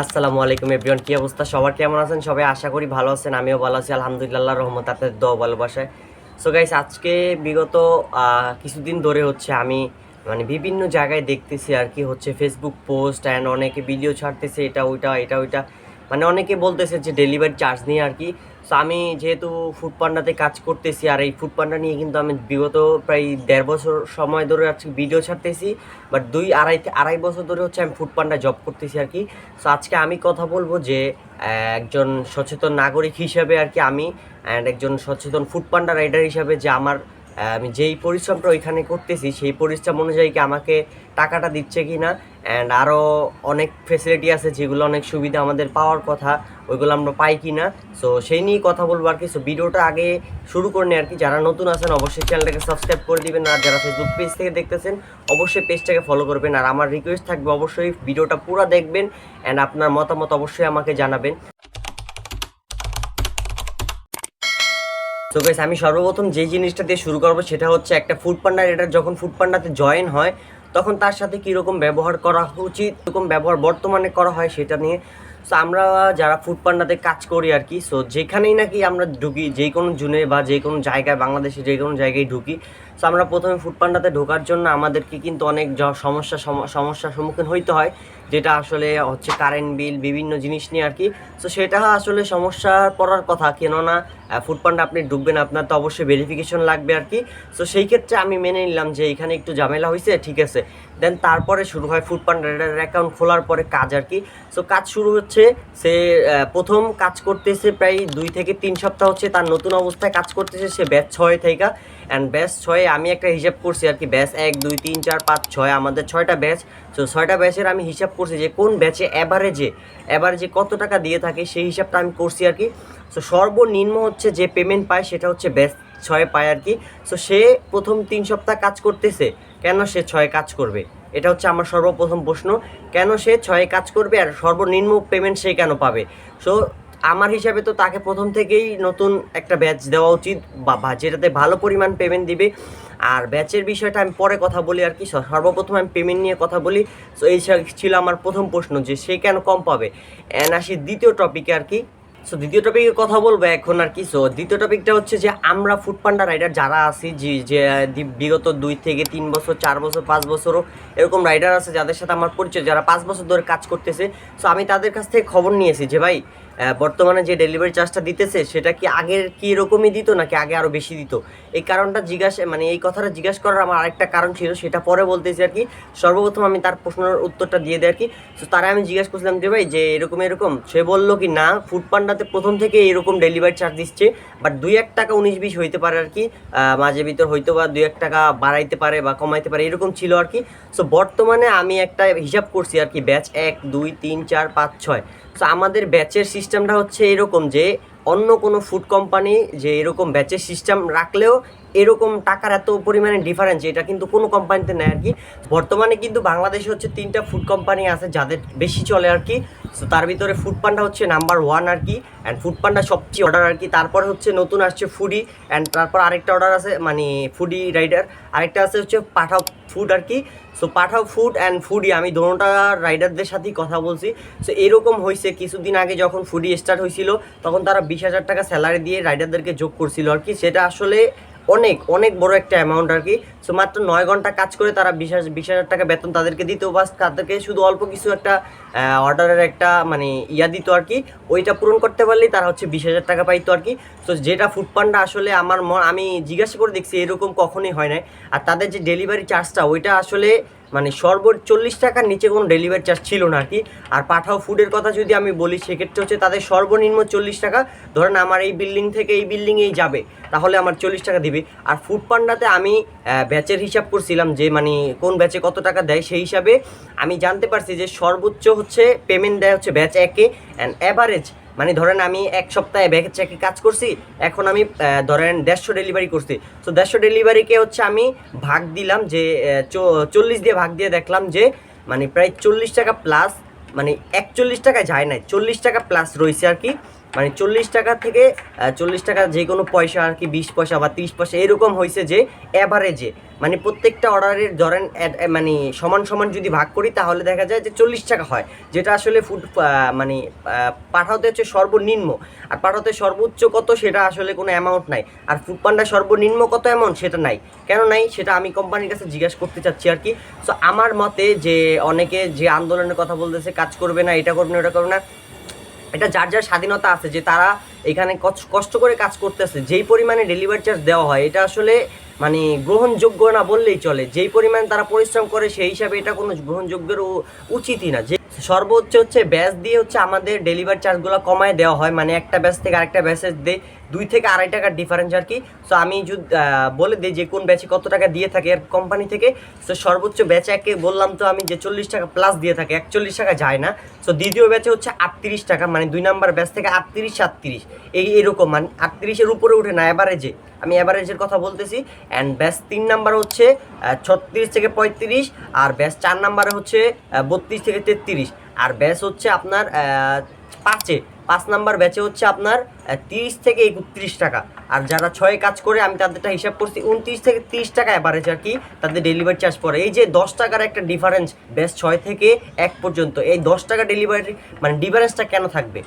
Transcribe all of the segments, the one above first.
আসসালামু আলাইকুম এভরিওয়ান, কি অবস্থা সবার, কেমন আছেন সবাই? আশা করি ভালো আছেন, আমিও ভালো আছি আলহামদুলিল্লাহ, রহমত আপনাদের দোয়া ভালোবাসায়। সো গাইস, আজকে বিগত কিছুদিন ধরে হচ্ছে আমি বিভিন্ন জায়গায় দেখতেছি আর কি হচ্ছে ফেসবুক পোস্ট অ্যান্ড অনেকে ভিডিও ছাড়তেছে এটা ওইটা এটা ওইটা, অনেকে বলতেছে যে ডেলিভারি চার্জ নিয়ে আর কি। সো আমি যেহেতু ফুড পান্ডাতে কাজ করতেছি আর এই ফুড পান্ডা নিয়ে কিন্তু আমি বিগত প্রায় 1.5 বছর সময় ধরে আজকে ভিডিও ছাড়তেছি, বাট আড়াই বছর ধরে হচ্ছে আমি ফুড পান্ডা জব করতেছি আর কি। সো আজকে আমি কথা বলবো যে একজন সচেতন নাগরিক হিসেবে আর কি আমি, অ্যান্ড একজন সচেতন ফুড পান্ডা রাইডার হিসাবে যে আমার আমি যেই পরিশ্রমটা ওইখানে করতেছি সেই পরিশ্রম অনুযায়ী কি আমাকে টাকাটা দিচ্ছে কি না, অ্যান্ড আরও অনেক ফেসিলিটি আছে যেগুলো অনেক সুবিধা আমাদের পাওয়ার কথা, ওইগুলো আমরা পাই কি না। সো সেই নিয়েই কথা বলবো আর কি। সো ভিডিওটা আগে শুরু করে নিই আর কি। যারা নতুন আছেন অবশ্যই চ্যানেলটাকে সাবস্ক্রাইব করে দিবেন, আর যারা ফেসবুক পেজ থেকে দেখতেছেন অবশ্যই পেজটাকে ফলো করবেন। আর আমার রিকোয়েস্ট থাকবে অবশ্যই ভিডিওটা পুরো দেখবেন অ্যান্ড আপনার মতামত অবশ্যই আমাকে জানাবেন। তো গাইস, আমি সর্বপ্রথম যে জিনিসটা দিয়ে শুরু করবো সেটা হচ্ছে একটা ফুড পান্ডা রাইডার যখন ফুড পান্ডাতে জয়েন হয় তখন তার সাথে কীরকম ব্যবহার করা উচিত, এরকম ব্যবহার বর্তমানে করা হয় সেটা নিয়ে। সো আমরা যারা ফুড পান্ডাতে কাজ করি আর কি, সো যেখানেই নাকি আমরা ঢুকি, যে কোনো জুনে বা যে কোনো জায়গায়, বাংলাদেশে যে কোনো জায়গায় ঢুকি, সো আমরা প্রথমে ফুড পান্ডাতে ঢোকার জন্য আমাদেরকে কিন্তু অনেক সমস্যার সম্মুখীন হইতে হয়, যেটা আসলে হচ্ছে কারেন্ট বিল, বিভিন্ন জিনিস নিয়ে আর কি। সো সেটা আসলে সমস্যা পড়ার কথা, কেননা ফুড পান্ডা আপনি ঢুকবেন, আপনার তো অবশ্যই ভেরিফিকেশন লাগবে আর কি। সো সেই ক্ষেত্রে আমি মেনে নিলাম যে এখানে একটু ঝামেলা হয়েছে, ঠিক আছে। দেন তারপরে শুরু হয় ফুড পান্ডা অ্যাকাউন্ট খোলার পরে কাজ আর কি। সো কাজ শুরু হচ্ছে, সে প্রথম কাজ করতেছে প্রায় 2 থেকে 3 সপ্তাহ হচ্ছে তার নতুন অবস্থায় কাজ করতেছে, সে ব্যাচ 6 থেকে। অ্যান্ড ব্যাচ 6 আমি একটা হিসাব করছি আর কি, ব্যাচ 1 2 3 4 5 6, আমাদের 6টা ব্যাচ। সো 6টা ব্যাচের আমি হিসাব করছি যে কোন ব্যাচে অ্যাভারেজে কত টাকা দিয়ে থাকে, সেই হিসাবটা আমি করছি আর কি। সো সর্বনিম্ন হচ্ছে যে পেমেন্ট পায় সেটা হচ্ছে ব্যাচ 6 পায় আর কি। সো সে প্রথম 3 সপ্তাহ কাজ করতেছে, কেন সে 6 কাজ করবে? এটা হচ্ছে আমার সর্বপ্রথম প্রশ্ন, কেন সে 6 কাজ করবে আর সর্বনিম্ন পেমেন্ট সে কেন পাবে? সো আমার হিসাবে তো তাকে প্রথম থেকেই নতুন একটা ব্যাচ দেওয়া উচিত, বা যেটাতে ভালো পরিমাণ পেমেন্ট দিবে। আর ব্যাচের বিষয়টা আমি পরে কথা বলি আর কি, সর্বপ্রথম আমি পেমেন্ট নিয়ে কথা বলি। সো এই ছিল আমার প্রথম প্রশ্ন যে সে কেন কম পাবে। অ্যান্ড আসি দ্বিতীয় টপিকে আর কি। সো দ্বিতীয় টপিকে কথা বলবো এখন আর কি। সো দ্বিতীয় টপিকটা হচ্ছে যে আমরা ফুড পান্ডা রাইডার যারা আছি, যে বিগত 2 থেকে 3 বছর, 4 বছর, 5 বছরও এরকম রাইডার আছে যাদের সাথে আমার পরিচয়, যারা 5 বছর ধরে কাজ করতেছে। সো আমি তাদের কাছ থেকে খবর নিয়েছি যে ভাই, বর্তমানে যে ডেলিভারি চার্জটা দিতেছে সেটা কি আগের কি এরকমই দিত নাকি আগে আরও বেশি দিত। এই কারণটা এই কথাটা জিজ্ঞাসা করার আমার আরেকটা কারণ ছিল, সেটা পরে বলতেছি আর কি। সর্বপ্রথম আমি তার প্রশ্নের উত্তরটা দিয়ে দিই আর কি। সো তারা আমি জিজ্ঞাসা করছিলাম যে ভাই, যে এরকম এরকম, সে বললো কি না, ফুড পান্ডাতে প্রথম থেকে এরকম ডেলিভারি চার্জ দিচ্ছে, বাট 2-1 টাকা 19-20 হইতে পারে আর কি, মাঝে ভিতর হয়তো বা 2-1 টাকা বাড়াইতে পারে বা কমাইতে পারে, এরকম ছিল আর কি। সো বর্তমানে আমি একটা হিসাব করছি আর কি, ব্যাচ 1 2 3 4 5 6। সো আমাদের ব্যাচের সিস্টেমটা হচ্ছে এরকম যে অন্য কোনো ফুড কোম্পানি যে এরকম ব্যাচের সিস্টেম রাখলেও এরকম টাকার এত পরিমাণে ডিফারেন্স, এটা কিন্তু কোনো কোম্পানিতে নেয় আর কি। বর্তমানে কিন্তু বাংলাদেশে হচ্ছে 3টা ফুড কোম্পানি আছে যাদের বেশি চলে আর কি। সো তার ভিতরে ফুড পান্ডা হচ্ছে নাম্বার 1 আর কি, অ্যান্ড ফুড পান্ডা সবচেয়ে অর্ডার আর কি। তারপর হচ্ছে নতুন আসছে ফুডি, অ্যান্ড তারপর আরেকটা অর্ডার আছে ফুডি রাইডার, আরেকটা আছে হচ্ছে পাঠাও ফুড আর কি। So Pathao food and foodie, আমি দোনোটা রাইডারদের সাথেই কথা বলছি। সো এরকম হয়েছে, কিছুদিন আগে যখন ফুডি স্টার্ট হয়েছিল তখন তারা 20,000 টাকা স্যালারি দিয়ে রাইডারদেরকে যোগ করছিল আর কি। সেটা আসলে অনেক অনেক বড় একটা অ্যামাউন্ট আর কি। সো মাত্র 9 ঘন্টা কাজ করে তারা 20,000 টাকা বেতন তাদেরকে দিত, বাস তাদেরকে শুধু অল্প কিছু একটা অর্ডারের একটা দিত আর কি। ওইটা পূরণ করতে পারলেই তারা হচ্ছে 20,000 টাকা পাইতো আর কি। সো যেটা ফুড পান্ডা আসলে আমি জিজ্ঞাসা করে দেখছি এরকম কখনোই হয় না। আর তাদের যে ডেলিভারি চার্জটা ওইটা আসলে সর্বোচ্চ 40 টাকার নিচে কোনো ডেলিভারি চার্জ ছিল না আর কি। আর পাঠাও ফুডের কথা যদি আমি বলি, সেক্ষেত্রে হচ্ছে তাদের সর্বনিম্ন 40 টাকা। ধরেন আমার এই বিল্ডিং থেকে এই বিল্ডিংয়েই যাবে, তাহলে আমার 40 টাকা দিবে। আর ফুড পান্ডাতে আমি ব্যাচের হিসাব করছিলাম যে কোন ব্যাচে কত টাকা দেয়, সেই হিসাবে আমি জানতে পারছি যে সর্বোচ্চ হচ্ছে পেমেন্ট দেয় হচ্ছে ব্যাচ 1-এ, অ্যান্ড অ্যাভারেজ ধরেন আমি 1 সপ্তাহে ব্যাচে কাজ করছি, এখন আমি ধরেন 150 ডেলিভারি করছি। সো 150 ডেলিভারিকে হচ্ছে আমি ভাগ দিলাম যে 40 দিয়ে ভাগ দিয়ে দেখলাম যে প্রায় 40 টাকা প্লাস, 41 টাকা যায় নাই, 40 টাকা প্লাস রয়েছে আর কি। মানে 40 টাকা থেকে 40 টাকা যে কোনো পয়সা আর কি, 20 পয়সা বা 30 পয়সা এরকম হয়েছে যে অ্যাভারেজে, মানে প্রত্যেকটা অর্ডারের ধরেন মানে সমান সমান যদি ভাগ করি তাহলে দেখা যায় যে 40 টাকা হয়, যেটা আসলে মানে পাঠাতে হচ্ছে সর্বনিম্ন, আর পাঠাতে সর্বোচ্চ কত সেটা আসলে কোনো অ্যামাউন্ট নাই, আর ফুড পান্ডা সর্বনিম্ন কত অ্যামাউন্ট সেটা নাই। কেন নাই সেটা আমি কোম্পানির কাছে জিজ্ঞাসা করতে চাচ্ছি আর কি। সো আমার মতে যে অনেকে যে আন্দোলনের কথা বলতেছে, কাজ করবে না, এটা করবে না, ওটা করবে না, এটা যার যার স্বাধীনতা আছে যে তারা এখানে কষ্ট করে কাজ করতেছে। যেই পরিমাণে ডেলিভারি চার্জ দেওয়া হয় এটা আসলে মানে গ্রহণযোগ্য না বললেই চলে। যেই পরিমাণ তারা পরিশ্রম করে সেই হিসাবে এটা কোনো গ্রহণযোগ্যের উচিতই না। যে সর্বোচ্চ হচ্ছে ব্যাচ দিয়ে হচ্ছে আমাদের ডেলিভারি চার্জগুলো কমায় দেওয়া হয়, মানে একটা ব্যাচ থেকে আরেকটা ব্যাচের দিয়ে 2 থেকে 2.5 টাকার ডিফারেন্স আর কি। সো আমি যদি বলে দিই যে কোন ব্যাচে কত টাকা দিয়ে থাকে আর কোম্পানি থেকে। সো সর্বোচ্চ ব্যাচে একে বললাম তো আমি যে 40 টাকা প্লাস দিয়ে থাকে, 41 টাকা যায় না। সো দ্বিতীয় ব্যাচে হচ্ছে 38 টাকা, মানে 2 নাম্বার ব্যাচ থেকে 38 এরকম, মানে 38-এর উপরে উঠে না অ্যাভারেজে, আমি অ্যাভারেজের কথা বলতেছি। অ্যান্ড ব্যাচ 3 নাম্বার হচ্ছে 36 থেকে 35, আর ব্যাচ 4 নাম্বারে হচ্ছে 32 থেকে 33, আর ব্যাচ হচ্ছে আপনার 5 নাম্বার ব্যাচে হচ্ছে আপনার 30 থেকে 31 টাকা। আর যারা 6 কাজ করে আমি তাদেরটা হিসাব করছি 29 থেকে 30 টাকা অ্যাভারেজ আর কি তাদের ডেলিভারি চার্জ পড়ে। এই যে 10 টাকার একটা ডিফারেন্স ব্যাচ 6 থেকে 1 পর্যন্ত, এই 10 টাকা ডেলিভারি মানে ডিফারেন্সটা কেন থাকবে?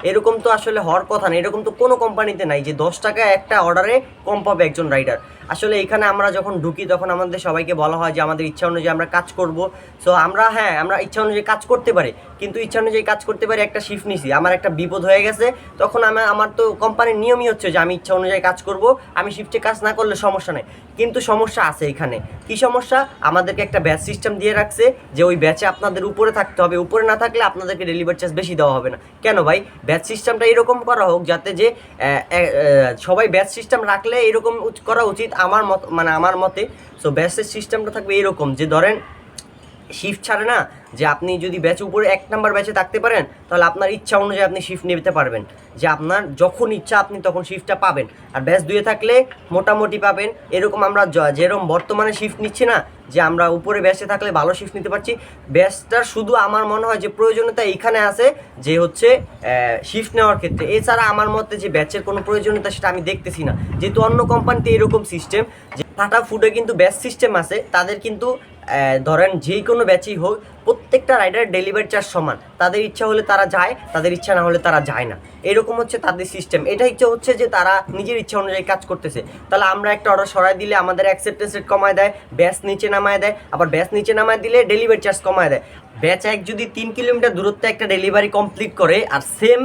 এরকম তো আসলে হওয়ার কথা না, এরকম তো কোনো কোম্পানিতে নাই যে 10 টাকা একটা অর্ডারে কম পাবে একজন রাইডার। আসলে এখানে আমরা যখন ঢুকি তখন আমাদের সবাইকে বলা হয় যে আমাদের ইচ্ছা অনুযায়ী আমরা কাজ করব। সো আমরা আমরা ইচ্ছা অনুযায়ী কাজ করতে পারি, কিন্তু ইচ্ছা অনুযায়ী কাজ করতে পারি, একটা শিফট নিছি, আমার একটা বিপদ হয়ে গেছে, তখন আমার তো কোম্পানির নিয়মই হচ্ছে যে আমি ইচ্ছা অনুযায়ী কাজ করব, আমি শিফটে কাজ না করলে সমস্যা নেই। কিন্তু সমস্যা আছে এখানে। কি সমস্যা? আমাদেরকে একটা ব্যাচ সিস্টেম দিয়ে রাখছে যে ওই ব্যাচে আপনাদের উপরে থাকতে হবে, উপরে না থাকলে আপনাদেরকে ডেলিভারি চার্জ বেশি দেওয়া হবে না। কেন ভাই? ব্যাচ সিস্টেমটা এরকম করা হোক যাতে যে সবাই ব্যাচ সিস্টেম রাখলে এরকম করা উচিত আমার মতে। সো ব্যাচের সিস্টেমটা থাকবে এরকম যে ধরেন শিফট ছাড়ে না, যে আপনি যদি ব্যাচে উপরে 1 নাম্বার ব্যাচে থাকতে পারেন তাহলে আপনার ইচ্ছা অনুযায়ী আপনি শিফট নিতে পারবেন, যে আপনার যখন ইচ্ছা আপনি তখন শিফটটা পাবেন। আর ব্যাচ 2-এ থাকলে মোটামুটি পাবেন। এরকম আমরা যেরকম বর্তমানে শিফট নিচ্ছি না, যে আমরা উপরে ব্যাচে থাকলে ভালো শিফট নিতে পারছি, ব্যাচটার শুধু আমার মনে হয় যে প্রয়োজনীয়তা এইখানে আছে যে হচ্ছে শিফট নেওয়ার ক্ষেত্রে। এছাড়া আমার মতে যে ব্যাচের কোনো প্রয়োজনীয়তা সেটা আমি দেখতেছি না, যেহেতু অন্য কোম্পানিতে এরকম সিস্টেম যে টাটা ফুডে কিন্তু ব্যাচ সিস্টেম আছে, তাদের কিন্তু ধরেন যে কোনো ব্যাচই হোক প্রত্যেকটা রাইডারের ডেলিভারি চার্জ সমান, তাদের ইচ্ছা হলে তারা যায়, তাদের ইচ্ছা না হলে তারা যায় না, এরকম হচ্ছে তাদের সিস্টেম। এটা হচ্ছে যে তারা নিজের ইচ্ছা অনুযায়ী কাজ করতেছে। তাহলে আমরা একটা অর্ডার সরাই দিলে আমাদের অ্যাকসেপ্টেন্স রেট কমায় দেয়, ব্যাচ নিচে নামায় দেয়, আবার ব্যাচ নিচে নামায় দিলে ডেলিভারি চার্জ কমায় দেয়। ব্যাচ এক যদি 3 কিলোমিটার দূরত্বে একটা ডেলিভারি কমপ্লিট করে আর সেম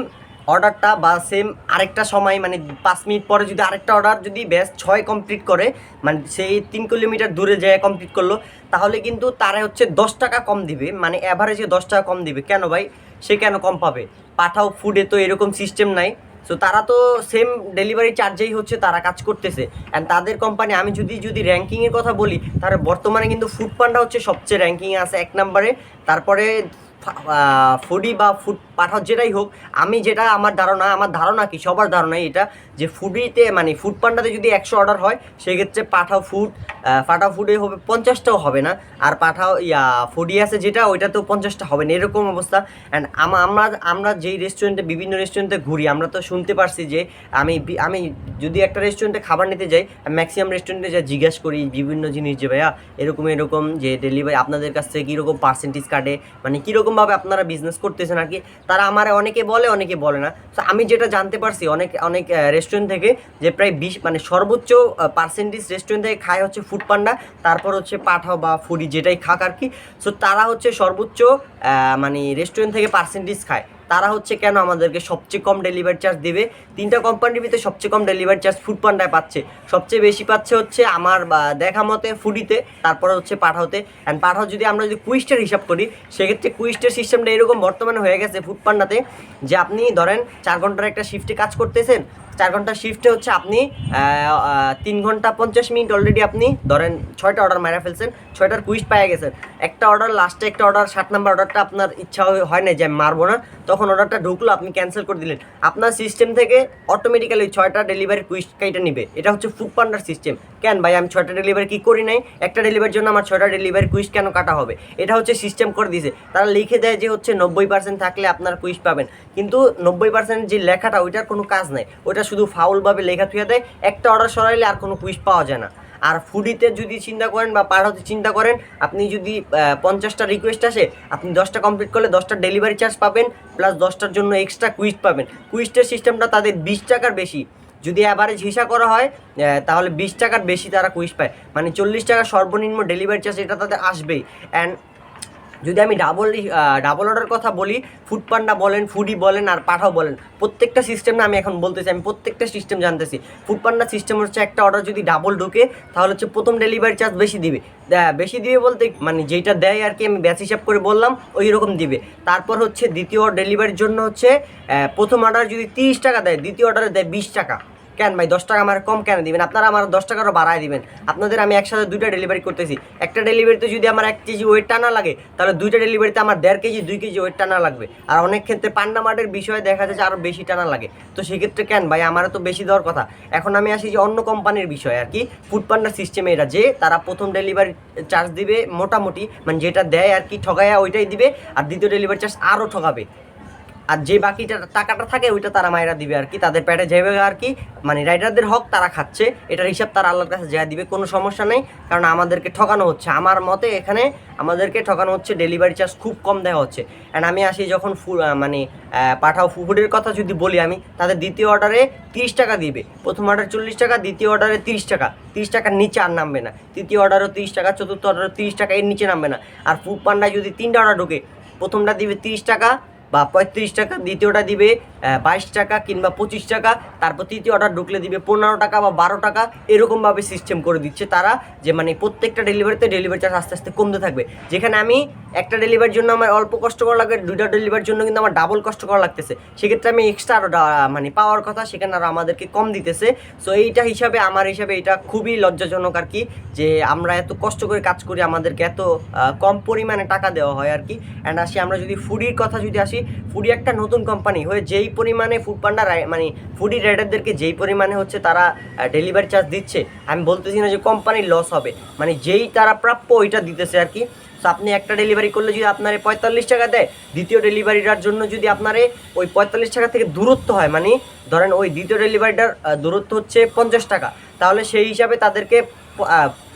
অর্ডারটা বা সেম আরেকটা সময় মানে 5 মিনিট পরে যদি আরেকটা অর্ডার যদি ব্যাচ 6 কমপ্লিট করে, মানে সেই 3 কিলোমিটার দূরে যেয়ে কমপ্লিট করলো, তাহলে কিন্তু তারা হচ্ছে 10 টাকা কম দিবে, মানে অ্যাভারেজে 10 টাকা কম দিবে। কেন ভাই? সে কেন কম পাবে? পাঠাও ফুডে তো এরকম সিস্টেম নাই। সো তারা তো সেম ডেলিভারি চার্জেই হচ্ছে তারা কাজ করতেছে। অ্যান্ড তাদের কোম্পানি আমি যদি র্যাঙ্কিংয়ের কথা বলি, তাহলে বর্তমানে কিন্তু ফুড পান্ডা হচ্ছে সবচেয়ে র্যাঙ্কিংয়ে আছে 1 নম্বরে। তারপরে ফুডি বা ফুড পাঠাও যেটাই হোক, আমার ধারণা কি সবার ধারণাই এটা, যে ফুডিতে মানে ফুড পান্ডাতে যদি 100 অর্ডার হয় সেক্ষেত্রে পাঠাও ফুডে হবে 50টাও হবে না, আর ফুডি আছে যেটা ওইটাতেও 50টা হবে না, এরকম অবস্থা। অ্যান্ড আমরা যেই বিভিন্ন রেস্টুরেন্টে ঘুরি আমরা তো শুনতে পারছি যে আমি যদি একটা রেস্টুরেন্টে খাবার নিতে যাই, ম্যাক্সিমাম রেস্টুরেন্টে যা জিজ্ঞাসা করি বিভিন্ন জিনিস, যে ভাইয়া এরকম যে ডেলিভারি আপনাদের কাছ থেকে কীরকম পার্সেন্টেজ কাটে, মানে কীরকমভাবে আপনারা বিজনেস করতেছেন আর কি। তারা আমার অনেকে বলে না। তো আমি যেটা জানতে পারছি অনেক রেস্টুরেন্ট থেকে, যে প্রায় 20 মানে সর্বোচ্চ পার্সেন্টেজ রেস্টুরেন্ট থেকে খায় হচ্ছে ফুড পান্ডা, তারপর হচ্ছে পাঠাও বা ফুডি যেটাই খাক আর কি। সো তারা হচ্ছে সর্বোচ্চ মানে রেস্টুরেন্ট থেকে পার্সেন্টেজ খায়। তারা হচ্ছে কেন আমাদেরকে সবচেয়ে কম ডেলিভারি চার্জ দেবে? 3টা কোম্পানির ভিতরে সবচেয়ে কম ডেলিভারি চার্জ ফুড পান্ডায় পাচ্ছে, সবচেয়ে বেশি পাচ্ছে হচ্ছে আমার দেখা মতে ফুডিতে, তারপরে হচ্ছে পাঠাওতে। অ্যান্ড পাঠাও যদি আমরা কুইস্টের হিসাব করি, সেক্ষেত্রে কুইস্টের সিস্টেমটা এরকম বর্তমানে হয়ে গেছে ফুড পান্ডাতে, যে আপনি ধরেন 4 ঘন্টার একটা শিফটে কাজ করতেছেন, 4 ঘন্টা শিফটে হচ্ছে আপনি 3 ঘন্টা 50 মিনিট অলরেডি আপনি ধরেন 6টা অর্ডার মারা ফেলছেন, 6টার কুইজ পেয়ে গেছেন। একটা অর্ডার লাস্টে একটা অর্ডার 7 নাম্বার অর্ডারটা আপনার ইচ্ছা হয় না যে আমি মারবো না, তখন অর্ডারটা ঢুকলো, আপনি ক্যান্সেল করে দিলেন, আপনার সিস্টেম থেকে অটোমেটিক্যালি 6টা ডেলিভারি কুইজ কাইটা নিবে। এটা হচ্ছে ফুড পান্ডার সিস্টেম। কেন ভাই আমি 6টা ডেলিভারি কি করি নাই, একটা ডেলিভারির জন্য আমার 6টা ডেলিভারি কুইজ কেন কাটা হবে? এটা হচ্ছে সিস্টেম করে দিয়েছে। তারা লিখে দেয় যে হচ্ছে 90% থাকলে আপনার কুইজ পাবেন, কিন্তু 90% যে লেখাটা ওইটার কোনো কাজ নাই, ওইটা শুধু ফাউলভাবে লেখা থুয়ে দেয়। একটা অর্ডার সরাইলে আর কোনো কুইজ পাওয়া যায় না। আর ফুডিতে যদি চিন্তা করেন বা পাঠাতে চিন্তা করেন, আপনি যদি 50টা রিকোয়েস্ট আসে, আপনি 10টা কমপ্লিট করলে 10টা ডেলিভারি চার্জ পাবেন, প্লাস 10টার জন্য এক্সট্রা কুইজ পাবেন। কুইজের সিস্টেমটা তাদের 20 টাকার বেশি, যদি অ্যাভারেজ হিসাব করা হয় তাহলে 20 টাকার বেশি তারা কুইজ পায়, মানে 40 টাকা সর্বনিম্ন ডেলিভারি চার্জ এটা তাদের আসবেই। অ্যান্ড যদি আমি ডাবল অর্ডার কথা বলি, ফুড পান্ডা বলেন, ফুডি বলেন আর পাঠাও বলেন, প্রত্যেকটা সিস্টেম না আমি এখন বলতেছি, আমি প্রত্যেকটা সিস্টেম জানতেছি। ফুড পান্ডা সিস্টেম হচ্ছে একটা অর্ডার যদি ডাবল ঢোকে তাহলে হচ্ছে প্রথম ডেলিভারি চার্জ বেশি দিবে, বেশি দিবে বলতে মানে যেইটা দেয় আর কি, আমি ব্যাচ হিসাব করে বললাম ওই রকম দিবে। তারপর হচ্ছে দ্বিতীয় ডেলিভারির জন্য হচ্ছে প্রথম অর্ডার যদি 30 টাকা দেয়, দ্বিতীয় অর্ডারে দেয় 20 টাকা। কেন ভাই 10 টাকা আমার কম কেন দিবেন? আপনারা আমার 10 টাকারও বাড়ায় দিবেন। আপনাদের আমি একসাথে 2টা ডেলিভারি করতেছি, একটা ডেলিভারিতে যদি আমার 1 কেজি ওয়েট টানা লাগে, তাহলে 2টা ডেলিভারিতে আমার 1.5 কেজি 2 কেজি ওয়েট টানা লাগবে। আর অনেক ক্ষেত্রে পান্ডা মার্টের বিষয়ে দেখা যায় যে আরও বেশি টানা লাগে। তো সেক্ষেত্রে কেন ভাই আমারও তো বেশি দেওয়ার কথা। এখন আমি আসি যে অন্য কোম্পানির বিষয়ে আর কি, ফুড পান্ডার সিস্টেমে এটা যে তারা প্রথম ডেলিভারি চার্জ দিবে মোটামুটি, মানে যেটা দেয় আর কি ঠগায়া ওইটাই দিবে, আর দ্বিতীয় ডেলিভারি চার্জ আরও ঠকাবে। আর যে বাকিটা টাকাটা থাকে ওইটা তারা মায়েরা দিবে আর কি, তাদের পেটে যাবে আর কি, মানে রাইডারদের হক তারা খাচ্ছে, এটার হিসাব তারা আল্লাহর কাছে যা দিবে, কোনো সমস্যা নেই। কারণ আমাদেরকে ঠকানো হচ্ছে, আমার মতে এখানে আমাদেরকে ঠকানো হচ্ছে, ডেলিভারি চার্জ খুব কম দেওয়া হচ্ছে। অ্যান্ড আমি আসি যখন মানে পাঠাও ফুডের কথা যদি বলি, আমি তাদের দ্বিতীয় অর্ডারে 30 টাকা দিবে, প্রথম অর্ডারে 40 টাকা, দ্বিতীয় অর্ডারে 30 টাকা, 30 টাকার নিচে আর নামবে না, তৃতীয় অর্ডারও 30 টাকা, চতুর্থ অর্ডারও 30 টাকা, এর নিচে নামবে না। আর ফুড পান্ডায় যদি 3টা অর্ডার ঢোকে, প্রথমটা দিবে 30 টাকা বা 35 টাকা, দ্বিতীয়টা দিবে 22 টাকা কিংবা 25 টাকা, তারপর তৃতীয় অর্ডার ঢুকলে দিবে 15 টাকা বা 12 টাকা, এরকমভাবে সিস্টেম করে দিচ্ছে তারা, যে মানে প্রত্যেকটা ডেলিভারিতে ডেলিভারি চার্জ আস্তে আস্তে কমতে থাকবে। যেখানে আমি একটা ডেলিভারির জন্য আমার অল্প কষ্ট করা লাগে, 2টা ডেলিভারির জন্য কিন্তু আমার ডাবল কষ্ট করা লাগতেছে, সেক্ষেত্রে আমি এক্সট্রা আরও মানে পাওয়ার কথা, সেখানে আরও আমাদেরকে কম দিতেছে। সো এইটা হিসাবে আমার হিসাবে এটা খুবই লজ্জাজনক আর কি, যে আমরা এত কষ্ট করে কাজ করি, আমাদেরকে এত কম পরিমাণে টাকা দেওয়া হয় আর কি। অ্যান্ড আসি আমরা যদি ফুডির কথা যদি আসি, ফুডি একটা নতুন কোম্পানি হয়ে যেই পরিমাণে ফুড পান্ডা মানে ফুডি রাইডারদেরকে যেই পরিমাণে হচ্ছে তারা ডেলিভারি চার্জ দিচ্ছে, আমি বলতেছি না যে কোম্পানির লস হবে, মানে যেই তারা প্রাপ্য ওইটা দিতেছে আর কি। তো আপনি একটা ডেলিভারি করলে যদি আপনারে 45 টাকা দেয়, দ্বিতীয় ডেলিভারিটার জন্য যদি আপনারে ওই 45 টাকা থেকে দূরত্ব হয়, মানে ধরেন ওই দ্বিতীয় ডেলিভারিটার দূরত্ব হচ্ছে 50 টাকা, তাহলে সেই হিসাবে তাদেরকে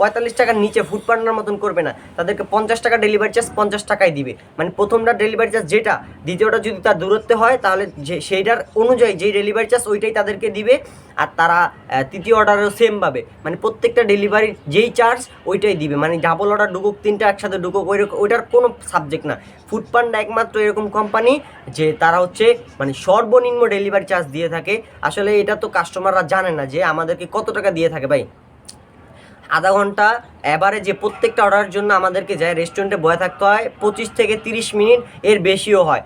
45 টাকার নিচে ফুড পান্ডার মতন করবে না, তাদেরকে 50 টাকা ডেলিভারি চার্জ 50 টাকায় দিবে। মানে প্রথমটা ডেলিভারি চার্জ যেটা, দ্বিতীয়টা যদি তার দূরত্বে হয় তাহলে সেইটার অনুযায়ী যেই ডেলিভারি চার্জ ওইটাই তাদেরকে দিবে। আর তারা তৃতীয় অর্ডারও সেম পাবে, মানে প্রত্যেকটা ডেলিভারির যেই চার্জ ওইটাই দিবে, মানে ডাবল অর্ডার ঢুকুক 3টা একসাথে ঢুকুক ওইটার কোনো সাবজেক্ট না। ফুড পান্ডা একমাত্র এরকম কোম্পানি যে তারা হচ্ছে মানে সর্বনিম্ন ডেলিভারি চার্জ দিয়ে থাকে। আসলে এটা তো কাস্টমাররা জানে না যে আমাদেরকে কত টাকা দিয়ে থাকে ভাই। আধা ঘন্টা অ্যাভারেজে প্রত্যেকটা অর্ডারের জন্য আমাদেরকে যায় রেস্টুরেন্টে বসে থাকতে হয় 25 থেকে 30 মিনিট, এর বেশিও হয়,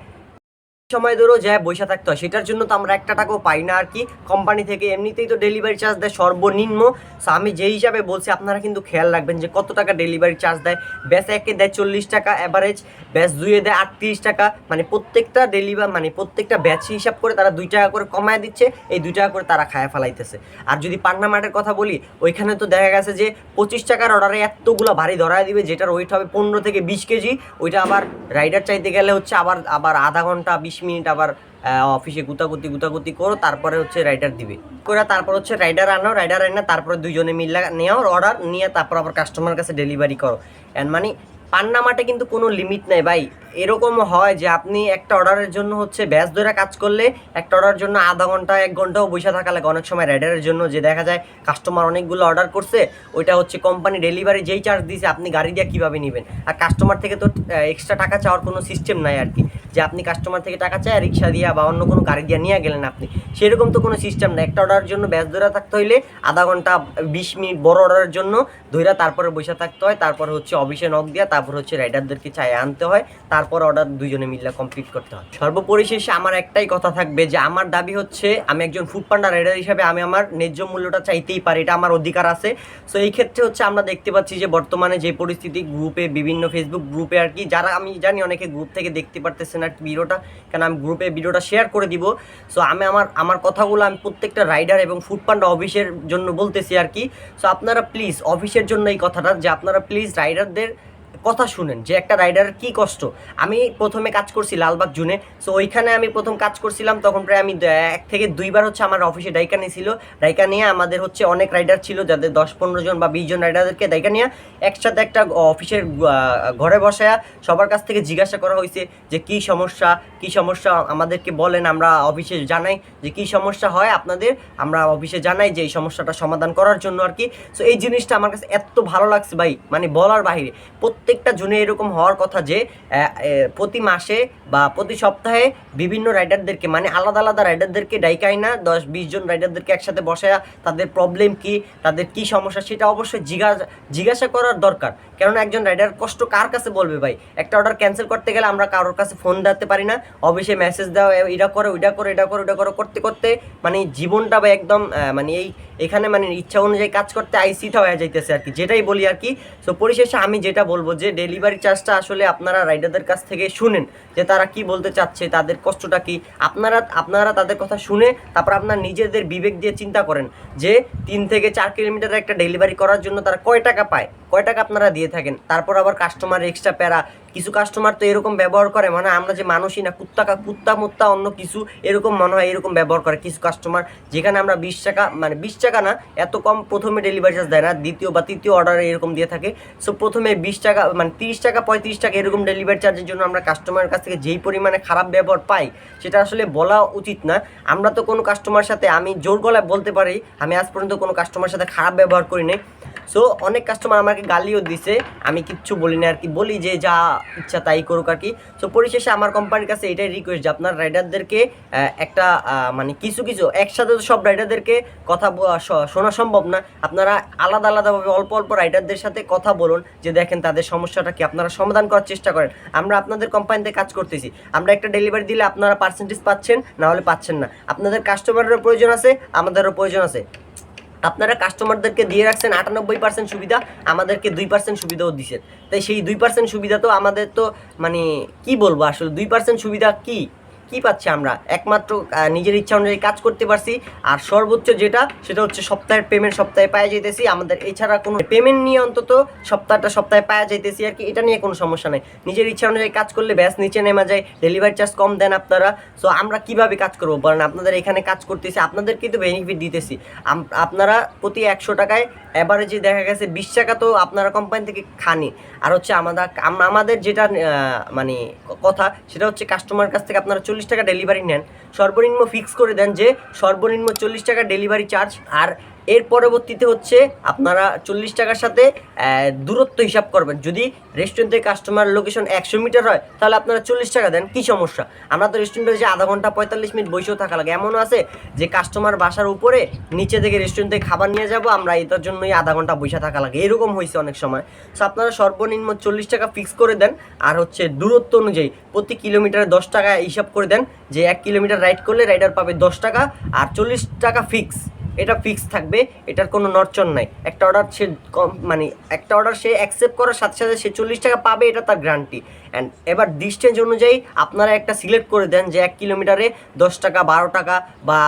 সময় ধরেও যায় বসে থাকতে হয়, সেটার জন্য তো আমরা একটা টাকাও পাই না আর কি কোম্পানি থেকে। এমনিতেই তো ডেলিভারি চার্জ দেয় সর্বনিম্ন। সো আমি যেই হিসাবে বলছি আপনারা কিন্তু খেয়াল রাখবেন যে কত টাকা ডেলিভারি চার্জ দেয়। ব্যাস একে দেয় 40 টাকা অ্যাভারেজ, ব্যাচ 2-এ দেয় 38 টাকা, মানে প্রত্যেকটা মানে প্রত্যেকটা ব্যাচ হিসাব করে তারা 2 টাকা করে কমায় দিচ্ছে, এই 2 টাকা করে তারা খায়া ফেলাইতেছে। আর যদি পান্না মার্টের কথা বলি, ওইখানে তো দেখা গেছে যে 25 টাকার অর্ডারে এতগুলো ভারী ধরায় দিবে, যেটার ওয়েট হবে 15 থেকে 20 কেজি। ওইটা আবার রাইডার চাইতে গেলে হচ্ছে আবার আধা ঘন্টা 20 মিনিট আবার অফিসে গুতাগুতি করো, তারপরে হচ্ছে রাইডার দিবে করে, তারপর হচ্ছে রাইডার আনো তারপরে দুইজনে মিলে নেও অর্ডার নিয়ে, তারপর আবার কাস্টমার কাছে ডেলিভারি করো। অ্যান্ড মানে পান্না মার্টে কিন্তু কোনো লিমিট নেই ভাই। এরকম হয় যে আপনি একটা অর্ডারের জন্য হচ্ছে ব্যাচ ধরে কাজ করলে একটা অর্ডারের জন্য আধা ঘন্টা 1 ঘন্টাও বসে থাকা লাগে অনেক সময় রাইডারের জন্য, যে দেখা যায় কাস্টমার অনেকগুলো অর্ডার করছে, ওইটা হচ্ছে কোম্পানি ডেলিভারি যেই চার্জ দিয়েছে আপনি গাড়ি দিয়ে কীভাবে নেবেন। আর কাস্টমার থেকে তো এক্সট্রা টাকা চাওয়ার কোনো সিস্টেম নাই আর কি, যে আপনি কাস্টমার থেকে টাকা চায় রিক্সা দিয়া বা অন্য কোনো গাড়ি দিয়ে নিয়ে গেলেন আপনি, সেরকম তো কোনো সিস্টেম নেই। একটা অর্ডারের জন্য ব্যাচ ধরে থাকতে হইলে আধা ঘন্টা 20 মিনিট বড় অর্ডারের জন্য ধরে তারপরে বসে থাকতে হয়, তারপরে হচ্ছে অফিসে নক দিয়া তারপর হচ্ছে রাইডারদেরকে চায় আনতে হয়, তারপর অর্ডার দুইজনে মিলে কমপ্লিট করতে হয়। সর্বপরিশেষে আমার একটাই কথা থাকবে যে আমার দাবি হচ্ছে আমি একজন ফুড পান্ডা রাইডার হিসাবে আমি আমার ন্যায্য মূল্যটা চাইতেই পারি, এটা আমার অধিকার আছে। সো এই ক্ষেত্রে হচ্ছে আমরা দেখতে পাচ্ছি যে বর্তমানে যে পরিস্থিতি, গ্রুপে বিভিন্ন ফেসবুক গ্রুপে আর কি, যারা আমি জানি অনেকে গ্রুপ থেকে দেখতে পারতেছে না ভিডিওটা, কারণ আমি গ্রুপে ভিডিওটা শেয়ার করে দিব। সো আমি আমার কথাগুলো আমি প্রত্যেকটা রাইডার এবং ফুড পান্ডা অফিসের জন্য বলতেছি আর কি। সো আপনারা প্লিজ অফিসের জন্য এই কথাটা, যে আপনারা প্লিজ রাইডারদের কথা শুনেন যে একটা রাইডারের কী কষ্ট। আমি প্রথমে কাজ করছি লালবাগ জুনে। সো ওইখানে আমি প্রথম কাজ করছিলাম, তখন প্রায় আমি 1 থেকে 2 বার হচ্ছে আমার অফিসে ডাইকা নিয়েছিল। ডাইকা নিয়ে আমাদের হচ্ছে অনেক রাইডার ছিল, যাদের 10-15 জন বা 20 জন রাইডারদেরকে ডাইকা নিয়ে একসাথে একটা অফিসের ঘরে বসায়া সবার কাছ থেকে জিজ্ঞাসা করা হয়েছে যে কী সমস্যা আমাদেরকে বলেন, আমরা অফিসে জানাই যে কী সমস্যা হয় আপনাদের, আমরা অফিসে জানাই যে এই সমস্যাটা সমাধান করার জন্য আর কি। সো এই জিনিসটা আমার কাছে এত ভালো লাগছে ভাই, মানে বলার বাইরে। প্রত্যেকটা জুনে এরকম হওয়ার কথা যে প্রতি মাসে বা প্রতি সপ্তাহে বিভিন্ন রাইডারদেরকে, মানে আলাদা আলাদা রাইডারদেরকে ডাইকাই না, 10-20 জন রাইডারদেরকে একসাথে বসায়া তাদের প্রবলেম কি, তাদের কি সমস্যা সেটা অবশ্যই জিজ্ঞাসা করার দরকার। কেননা একজন রাইডার কষ্ট কার কাছে বলবে ভাই? একটা অর্ডার ক্যান্সেল করতে গেলে আমরা কারোর কাছে ফোন দিতে পারি না, অফিসে মেসেজ দেওয়া, এটা করো করতে করতে মানে জীবনটা ভাই একদম মানে এখানে মানে ইচ্ছা অনুযায়ী কাজ করতে আইসিটা হয়ে যাইতেছে আর কি, যেটাই বলি আর কি। সো পরিশেষে আমি যেটা বলবো যে ডেলিভারি চার্জটা আসলে আপনারা রাইডারদের কাছ থেকে শুনেন যে তারা কি বলতে চাচ্ছে, তাদের কষ্টটা কি। আপনারা তাদের কথা শুনে তারপর আপনার নিজেদের বিবেক দিয়ে চিন্তা করেন যে 3 থেকে 4 কিলোমিটার একটা ডেলিভারি করার জন্য তারা কয় টাকা পায়, কয় টাকা আপনারা দিয়ে থাকেন। তারপর আবার কাস্টমার এক্সট্রা প্যারা, কিছু কাস্টমার তো এরকম ব্যবহার করে মানে আমরা যে মানুষই না, কুত্তা মুত্তা অন্য কিছু এরকম মনে হয়, এরকম ব্যবহার করে কিছু কাস্টমার। যেখানে আমরা 20 টাকা, মানে 20 টাকা না, এত কম প্রথমে ডেলিভারি চার্জ দেয় না, দ্বিতীয় বা তৃতীয় অর্ডারে এরকম দিয়ে থাকে। সো প্রথমে 20 টাকা, মানে 30 টাকা 35 টাকা এরকম ডেলিভারি চার্জের জন্য আমরা কাস্টমারের কাছ থেকে যেই পরিমাণে খারাপ ব্যবহার পাই সেটা আসলে বলা উচিত না। আমরা তো কোনো কাস্টমার সাথে, আমি জোর গলায় বলতে পারি আমি আজ পর্যন্ত কোনো কাস্টমার সাথে খারাপ ব্যবহার করি নাই। সো অনেক কাস্টমার আমাকে গালিও দিছে, আমি কিচ্ছু বলি না আর কি, বলি যে যা ইচ্ছা তাই করুক আর কি। সো পরিশেষে আমার কোম্পানির কাছে এটাই রিকোয়েস্ট যে আপনার রাইডারদেরকে একটা মানে কিছু একসাথে তো সব রাইডারদেরকে কথা শোনা সম্ভব না, আপনারা আলাদা আলাদাভাবে অল্প অল্প রাইডারদের সাথে কথা বলুন যে দেখেন তাদের সমস্যাটা কি, আপনারা সমাধান করার চেষ্টা করেন। আমরা আপনাদের কোম্পানিতে কাজ করতেছি, আমরা একটা ডেলিভারি দিলে আপনারা পার্সেন্টেজ পাচ্ছেন, না হলে পাচ্ছেন না। আপনাদের কাস্টমারেরও প্রয়োজন আছে, আমাদেরও প্রয়োজন আছে। আপনারা কাস্টমারদেরকে দিয়ে রাখছেন 98% সুবিধা, আমাদেরকে 2% সুবিধাও দিচ্ছেন। তাই সেই 2% সুবিধা তো আমাদের তো মানে কি বলবো আসলে, 2% সুবিধা কি পাচ্ছি আমরা? একমাত্র নিজের ইচ্ছা অনুযায়ী কাজ করতে পারছি। আর সর্বোচ্চ যেটা সেটা হচ্ছে সপ্তাহের পেমেন্ট সপ্তাহে পাওয়া যাইতেছি। আমাদের এছাড়া কোনো পেমেন্ট নিয়ে অন্তত সপ্তাহে পাওয়া যাইতেছি আর কি, এটা নিয়ে কোনো সমস্যা নেই। নিজের ইচ্ছা অনুযায়ী কাজ করলে ব্যাস নিচে নেমা যায়, ডেলিভারি চার্জ কম দেন আপনারা। সো আমরা কিভাবে কাজ করবো বলেন? আপনাদের এখানে কাজ করতেছি, আপনাদেরকেই তো বেনিফিট দিতেছি। আপনারা প্রতি 100 টাকায় অ্যাভারেজে দেখা গেছে 20 টাকা তো আপনারা কোম্পানি থেকে খানি। আর হচ্ছে আমাদের যেটা মানে কথা সেটা হচ্ছে কাস্টমার কাছ থেকে আপনারা 40 টাকা ডেলিভারি নেন, সর্বনিম্ন ফিক্স করে দেন যে সর্বনিম্ন 40 টাকা ডেলিভারি চার্জ। আর এর পরবর্তীতে হচ্ছে আপনারা 40 টাকার সাথে দূরত্ব হিসাব করবেন। যদি রেস্টুরেন্ট থেকে কাস্টমার লোকেশন 100 মিটার হয় তাহলে আপনারা 40 টাকা দেন, কী সমস্যা? আমরা তো রেস্টুরেন্টে যে আধা ঘন্টা 45 মিনিট বসেও থাকা লাগে, এমনও আছে যে কাস্টমার বাসার উপরে নিচে থেকে রেস্টুরেন্ট থেকে খাবার নিয়ে যাব, আমরা এটার জন্যই আধা ঘন্টা বসে থাকা লাগে, এরকম হয়েছে অনেক সময়। সো আপনারা সর্বনিম্ন 40 টাকা ফিক্স করে দেন। আর হচ্ছে দূরত্ব অনুযায়ী প্রতি কিলোমিটারে 10 টাকা হিসাব করে দেন যে 1 কিলোমিটার রাইড করলে রাইডার পাবে 10 টাকা আর 40 টাকা ফিক্স, এটা ফিক্স থাকবে, এটার কোনো নড়চড় নাই। একটা অর্ডার সে একটা অর্ডার সে অ্যাকসেপ্ট করার সাথে সাথে সে 40 টাকা পাবে, এটা তার গ্যারান্টি। অ্যান্ড এবার ডিস্টেন্স অনুযায়ী আপনারা একটা সিলেক্ট করে দেন যে 1 কিলোমিটারে 10 টাকা 12 টাকা বা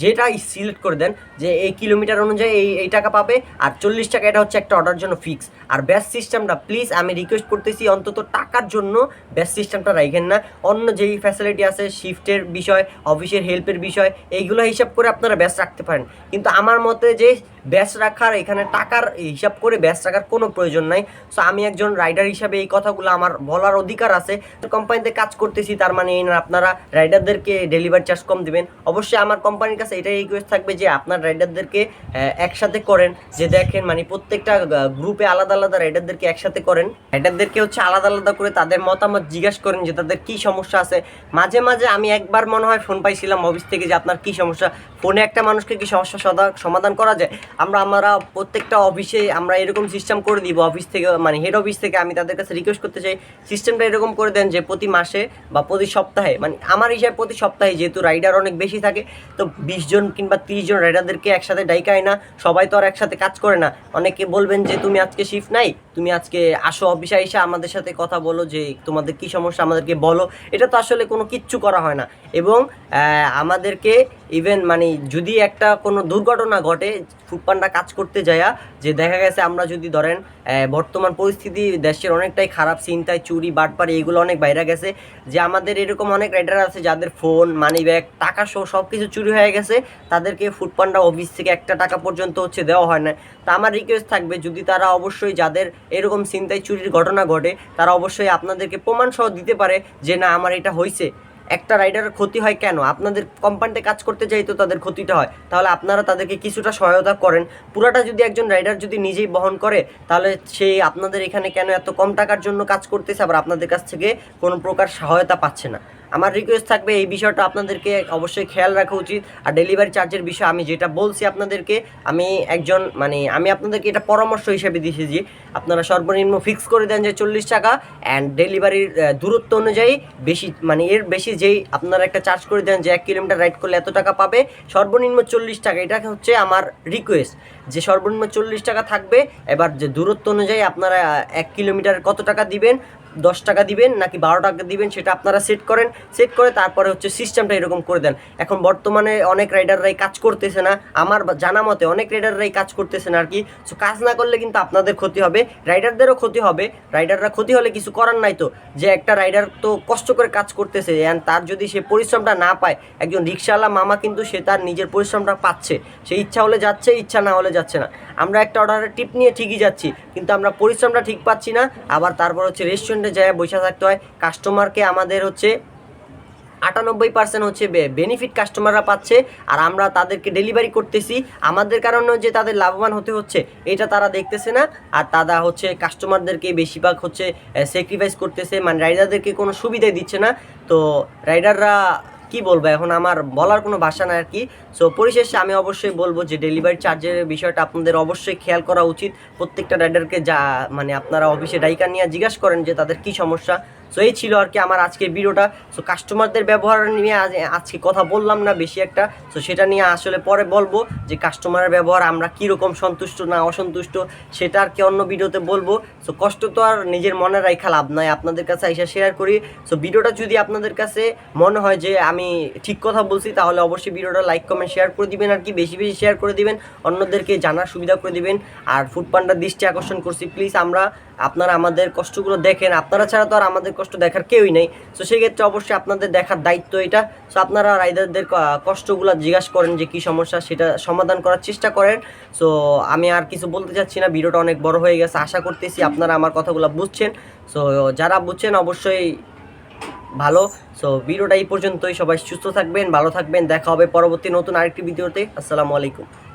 যেটাই সিলেক্ট করে দেন যে এই কিলোমিটার অনুযায়ী এই টাকা পাবে আর 40 টাকা, এটা হচ্ছে একটা অর্ডার জন্য ফিক্স। আর ব্যাচ সিস্টেমটা প্লিজ আমি রিকোয়েস্ট করতেছি অন্তত টাকার জন্য ব্যাচ সিস্টেমটা রাখেন না। অন্য যেই ফ্যাসিলিটি আছে, শিফটের বিষয়, অফিসের হেল্পের বিষয়, এইগুলো হিসাব করে আপনারা ব্যাচ রাখতে পারেন। কিন্তু আমার মতে যে ব্যাচ রাখার, এখানে টাকার হিসাব করে ব্যাচ রাখার কোনো প্রয়োজন নাই। সো আমি একজন রাইডার হিসাবে এই কথাগুলো আমার বলার অধিকার আছে। কোম্পানিতে কাজ করতেছি তার মানে এই না আপনারা রাইডারদেরকে ডেলিভারি চার্জ কম দিবেন। অবশ্যই আমার কোম্পানির কাছে এটাই রিকোয়েস্ট থাকবে যে আপনার রাইডারদেরকে একসাথে করেন, যে দেখেন মানে প্রত্যেকটা গ্রুপে আলাদা আলাদা রাইডারদেরকে একসাথে করেন, রাইডারদেরকে হচ্ছে আলাদা আলাদা করে তাদের মতামত জিজ্ঞাসা করেন যে তাদের কী সমস্যা আছে। মাঝে মাঝে আমি একবার মনে হয় ফোন পাইছিলাম অফিস থেকে যে আপনার কী সমস্যা, ফোনে একটা মানুষকে কি সমস্যা সমাধান করা যায়? আমরা প্রত্যেকটা অফিসে আমরা এরকম সিস্টেম করে দিব, অফিস থেকে মানে হেড অফিস থেকে আমি তাদের কাছে রিকোয়েস্ট করতে চাই সিস্টেমটা এরকম করে দেন যে প্রতি মাসে বা প্রতি সপ্তাহে, মানে আমার হিসাবে প্রতি সপ্তাহে, যেহেতু রাইডার অনেক বেশি থাকে, তো 20 জন কিংবা 30 জন রাইডারদেরকে একসাথে ডাইকায় না, সবাই তো আর একসাথে কাজ করে না। অনেকে বলবেন যে তুমি আজকে শিফট নাই, তুমি আজকে আসো অফিসে এসে আমাদের সাথে কথা বলো, যে তোমাদের কি সমস্যা আমাদেরকে বলো। এটা তো আসলে কোনো কিচ্ছু করা হয় না। এবং আমাদেরকে ইভেন মানে যদি একটা কোনো দুর্ঘটনা ঘটে ফুডপান্ডা কাজ করতে যায়া, যে দেখা গেছে আমরা যদি ধরেন বর্তমান পরিস্থিতি দেশের অনেকটাই খারাপ, ছিনতাই চুরি বাটপারি এগুলো অনেক বাইরে গেছে, যে আমাদের এরকম অনেক রাইডার আছে যাদের ফোন মানি ব্যাগ টাকা সহ সব কিছু চুরি হয়ে গেছে, তাদেরকে ফুডপান্ডা অফিস থেকে 1 টাকা পর্যন্ত দেওয়া হয় না। তা আমার রিকোয়েস্ট থাকবে, যদি তারা অবশ্যই যাদের এরকম ছিনতাই চুরির ঘটনা ঘটে, তারা অবশ্যই আপনাদেরকে প্রমাণ সহ দিতে পারে যে না আমার এটা হয়েছে। একটা রাইডারের ক্ষতি হয় কেন? আপনাদের কোম্পানিতে কাজ করতে যাই তো তাদের ক্ষতিটা হয়, তাহলে আপনারা তাদেরকে কিছুটা সহায়তা করেন। পুরাটা যদি একজন রাইডার যদি নিজেই বহন করে, তাহলে সে আপনাদের এখানে কেন এত কম টাকার জন্য কাজ করতেছে, আবার আপনাদের কাছ থেকে কোনো প্রকার সহায়তা পাচ্ছে না। আমার রিকোয়েস্ট থাকবে এই বিষয়টা আপনাদেরকে অবশ্যই খেয়াল রাখা উচিত। আর ডেলিভারি চার্জের বিষয়ে আমি যেটা বলছি আপনাদেরকে, আমি একজন মানে আমি আপনাদেরকে এটা পরামর্শ হিসেবে দিয়েছি যে আপনারা সর্বনিম্ন ফিক্স করে দেন যে 40 টাকা, অ্যান্ড ডেলিভারির দূরত্ব অনুযায়ী বেশি মানে এর বেশি যেই আপনারা একটা চার্জ করে দেন যে 1 কিলোমিটার রাইড করলে এত টাকা পাবে, সর্বনিম্ন 40 টাকা। এটা হচ্ছে আমার রিকোয়েস্ট, যে সর্বনিম্ন 40 টাকা থাকবে। এবার যে দূরত্ব অনুযায়ী আপনারা 1 কিলোমিটার কত টাকা দিবেন, 10 টাকা দিবেন নাকি 12 টাকা দিবেন, সেটা আপনারা সেট করেন। সেট করে তারপরে হচ্ছে সিস্টেমটা এরকম করে দেন। এখন বর্তমানে অনেক রাইডাররাই কাজ করতেছে না, আমার জানা মতে অনেক রাইডাররাই কাজ করতেছে না আর কি। সো কাজ না করলে কিন্তু আপনাদের ক্ষতি হবে, রাইডারদেরও ক্ষতি হবে। রাইডাররা ক্ষতি হলে কিছু করার নাই তো, যে একটা রাইডার তো কষ্ট করে কাজ করতেছে, অ্যান্ড তার যদি সে পরিশ্রমটা না পায়, একজন রিক্সাওয়ালা মামা কিন্তু সে তার নিজের পরিশ্রমটা পাচ্ছে, সে ইচ্ছা হলে যাচ্ছে, ইচ্ছা না হলে যাচ্ছে না। আমরা একটা অর্ডারের টিপ নিয়ে ঠিকই যাচ্ছি, কিন্তু আমরা পরিশ্রমটা ঠিক পাচ্ছি না। আবার তারপর হচ্ছে রেস্টুরেন্টে যায় বসে থাকতে হয়, কাস্টমারকে আমাদের হচ্ছে 98% হচ্ছে বেনিফিট কাস্টমাররা পাচ্ছে, আর আমরা তাদেরকে ডেলিভারি করতেছি আমাদের কারণে যে তাদের লাভবান হতে হচ্ছে, এটা তারা দেখতেছে না। আর তারা হচ্ছে কাস্টমারদেরকে বেশিরভাগ হচ্ছে স্যাক্রিফাইস করতেছে, মানে রাইডারদেরকে কোনো সুবিধাই দিচ্ছে না। তো রাইডাররা কি বলবো, এখন আমার বলার কোনো ভাষা নাই আর কি। সো পরিশেষে আমি অবশ্যই বলবো যে ডেলিভারি চার্জের বিষয়টা আপনাদের অবশ্যই খেয়াল করা উচিত। প্রত্যেকটা রাইডারকে যা মানে আপনারা অফিসে ডাইকা নিয়ে জিজ্ঞাসা করেন যে তাদের কি সমস্যা। সো এই ছিল আর কি আমার আজকের ভিডিওটা। সো কাস্টমারদের ব্যবহার নিয়ে আজকে কথা বললাম না বেশি একটা, সো সেটা নিয়ে আসলে পরে বলবো যে কাস্টমারের ব্যবহার আমরা কীরকম সন্তুষ্ট না অসন্তুষ্ট, সেটা আর কি অন্য ভিডিওতে বলবো। সো কষ্ট তো আর নিজের মনে রাখা লাভ নাই, আপনাদের কাছে এসে শেয়ার করি। সো ভিডিওটা যদি আপনাদের কাছে মনে হয় যে আমি ঠিক কথা বলছি, তাহলে অবশ্যই ভিডিওটা লাইক কমেন্ট শেয়ার করে দিবেন আর কি, বেশি বেশি শেয়ার করে দিবেন, অন্যদেরকে জানার সুবিধা করে দিবেন। আর ফুডপান্ডার দৃষ্টি আকর্ষণ করছি, প্লিজ আপনারা আমাদের কষ্টগুলো দেখেন, আপনারা ছাড়া তো আর আমাদের কষ্ট দেখার কেউই নেই। সো সেক্ষেত্রে অবশ্যই আপনাদের দেখার দায়িত্ব এটা। সো আপনারা রাইডারদের কষ্টগুলো জিজ্ঞাসা করেন যে কী সমস্যা, সেটা সমাধান করার চেষ্টা করেন। সো আমি আর কিছু বলতে চাচ্ছি না, ভিডিওটা অনেক বড় হয়ে গেছে, আশা করতেছি আপনারা আমার কথাগুলো বুঝছেন। সো যারা বুঝছেন অবশ্যই ভালো। সো ভিডিওটা এই পর্যন্তই, সবাই সুস্থ থাকবেন, ভালো থাকবেন, দেখা হবে পরবর্তী নতুন আরেকটি ভিডিওতে। আসসালামু আলাইকুম।